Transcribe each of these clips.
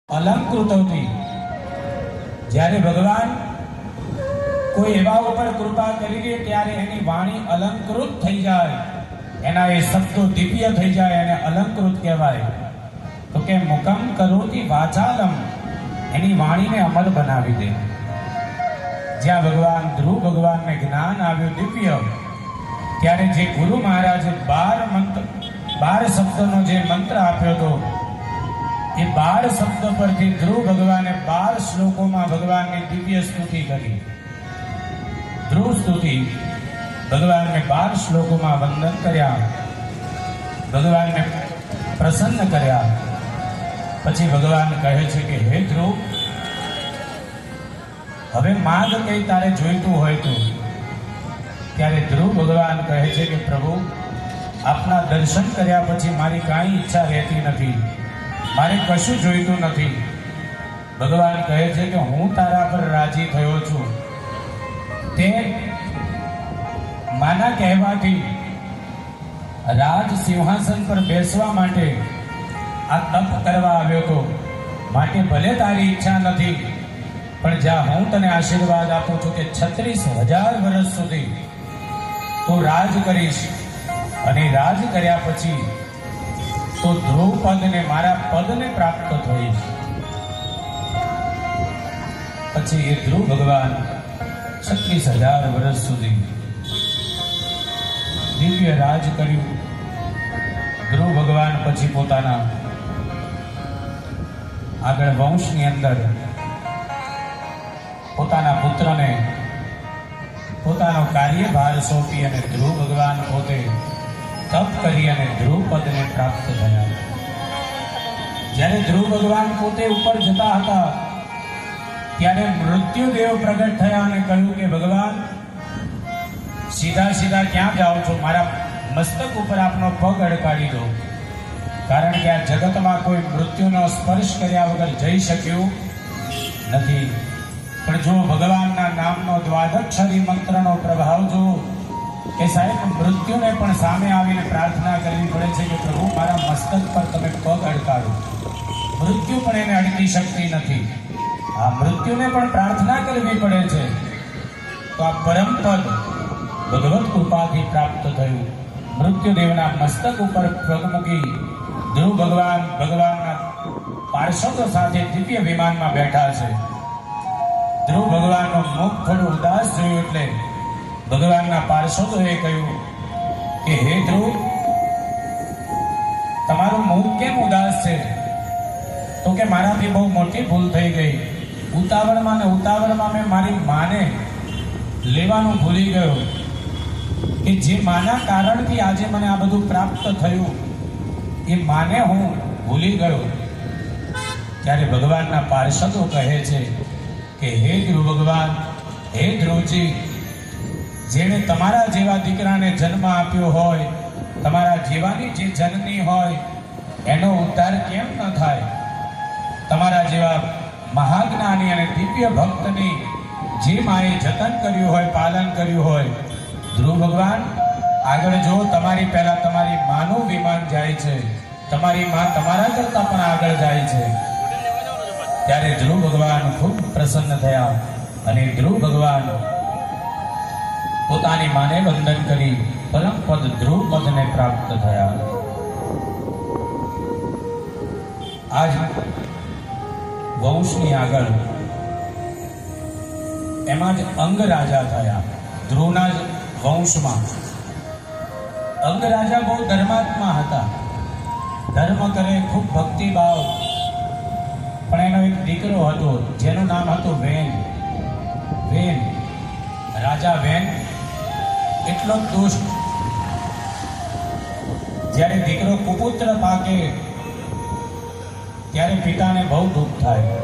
अलंकृतोथी જ્યારે ભગવાન કોઈ એવા ઉપર કૃપા કરી દે ત્યારે એની વાણી અલંકૃત થઈ જાય, એના એ શબ્દો દિવ્ય થઈ જાય, એને અલંકૃત કહેવાય. તો કે મુકમ કરોતિ વાચાલમ, એની વાણીને અમર બનાવી દે. જ્યાં ભગવાન ધ્રુવ ભગવાનને જ્ઞાન આવ્યું દિવ્ય, ત્યારે જે ગુરુ મહારાજે 12 શબ્દનો જે મંત્ર આપ્યો હતો, એ 12 શબ્દ પરથી ધ્રુવ ભગવાને 12 શ્લોકોમાં ભગવાનની દિવ્ય સ્તુતિ કરી. ધ્રુવ સ્તુતિ ભગવાનને 12 શ્લોકોમાં વંદન કર્યા, ભગવાનને પ્રસન્ન કર્યા. પછી ભગવાન કહે છે કે હે ધ્રુવ, હવે માગ કઈ તારે જોઈતું હોય તો. ત્યારે ધ્રુવ ભગવાન કહે છે કે પ્રભુ, આપના દર્શન કર્યા પછી મારી કાંઈ ઈચ્છા રહેતી નથી, મારે કશું જોઈતું નથી. ભગવાન કહે છે કે હું તારા પર રાજી થયો છું. તે માના કહેવાથી રાજ સિંહાસન પર બેસવા માટે આ તપ કરવા આવ્યો હતો, માટે ભલે તારી ઈચ્છા નથી, પણ જ્યાં હું તને આશીર્વાદ આપું છું કે 36,000 વર્ષ સુધી તું રાજ કરીશ, અને રાજ કર્યા પછી તો ધ્રુવ પદને, મારા પદને પ્રાપ્ત થઈશ. પછી એ ધ્રુવ ભગવાન 36,000 વર્ષ સુધી દિવ્ય રાજ કર્યું. ધ્રુવ ભગવાન પછી પોતાના આગળ વંશની અંદર પોતાના પુત્રને પોતાનો કાર્યભાર સોંપી અને ધ્રુવ ભગવાન પોતે તપ કરી અને ધ્રુવ પદને પ્રાપ્ત થયા. જ્યારે ધ્રુવ ભગવાન પોતે ઉપર જતા હતા, ત્યારે મૃત્યુદેવ પ્રગટ થયા અને કહ્યું કે ભગવાન, સીધા સીધા ક્યાં જાઓ છો? મારા મસ્તક ઉપર આપનો પગ અડકાડી દો, કારણ કે આ જગતમાં કોઈ મૃત્યુનો સ્પર્શ કર્યા વગર જઈ શક્યું નથી. પણ જો ભગવાનના નામનો દ્વાદક્ષરી મંત્રનો પ્રભાવ જો, કે સાહેબ મૃત્યુને પણ સામે આવીને પ્રાર્થના કરવી પડે છે કે પ્રભુ, મારા મસ્તક પર તમે પગ અડકાડો. મૃત્યુ પણ એને અડકી શકતી નથી, આ મૃત્યુને પણ પ્રાર્થના કરવી પડે છે. તો આ પરમ પદ ભગવત કૃપાથી પ્રાપ્ત થયું. મૃત્યુદેવના મસ્તક ઉપર પગ મૂકી ધ્રુવ ભગવાન ભગવાનના પાર્ષદો સાથે દિવ્ય વિમાનમાં બેઠા છે. ધ્રુવ ભગવાનનું મુખ થોડું ઉદાસ જોયું એટલે ભગવાનના પાર્ષદોએ કહ્યું કે હે ધ્રુવ, તમારું મુખ કેમ ઉદાસ છે? તો કે મારાથી બહુ મોટી ભૂલ થઈ ગઈ. ઉતાવળમાં ને ઉતાવળમાં મેં મારી માને લેવાનું ભૂલી ગયો, કે જે માના કારણથી આજે મને આ બધું પ્રાપ્ત થયું, એ માને હું ભૂલી ગયો. ત્યારે ભગવાનના પાર્ષદો કહે છે કે હે ધ્રુવ ભગવાન, હે ધ્રુવજી, જેણે તમારા જેવા દીકરાને જન્મ આપ્યો હોય, તમારા જેવાની જે જનની હોય, એનો ઉદ્ધાર કેમ ન થાય? તમારા જેવા મહાજ્ઞાની અને દિવ્ય ભક્તની જે માએ જતન કર્યું હોય, પાલન કર્યું હોય, ધ્રુવ ભગવાન આગળ જો, તમારી પહેલા તમારી માનું વિમાન જાય છે, તમારી માં તમારા કરતા પણ આગળ જાય છે. ત્યારે ધ્રુવ ભગવાન ખૂબ પ્રસન્ન થયા અને ધ્રુવ ભગવાન પોતાની માને વંદન કરી પરમ પદ ધ્રુવ પદને પ્રાપ્ત થયા. આજ વંશની આગળ એમાં જ અંગ રાજા થયા. ધ્રુવના જ વંશમાં અંગ રાજા બહુ ધર્માત્મા હતા, ધર્મ કરે, ખૂબ ભક્તિભાવ. પણ એનો એક દીકરો હતો જેનું નામ હતું વેન. વેન રાજા વેન એટલો દુષ્ટ, જ્યારે દીકરો કુપુત્ર પાકે ત્યારે પિતાને બહુ દુઃખ થાય.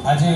આજે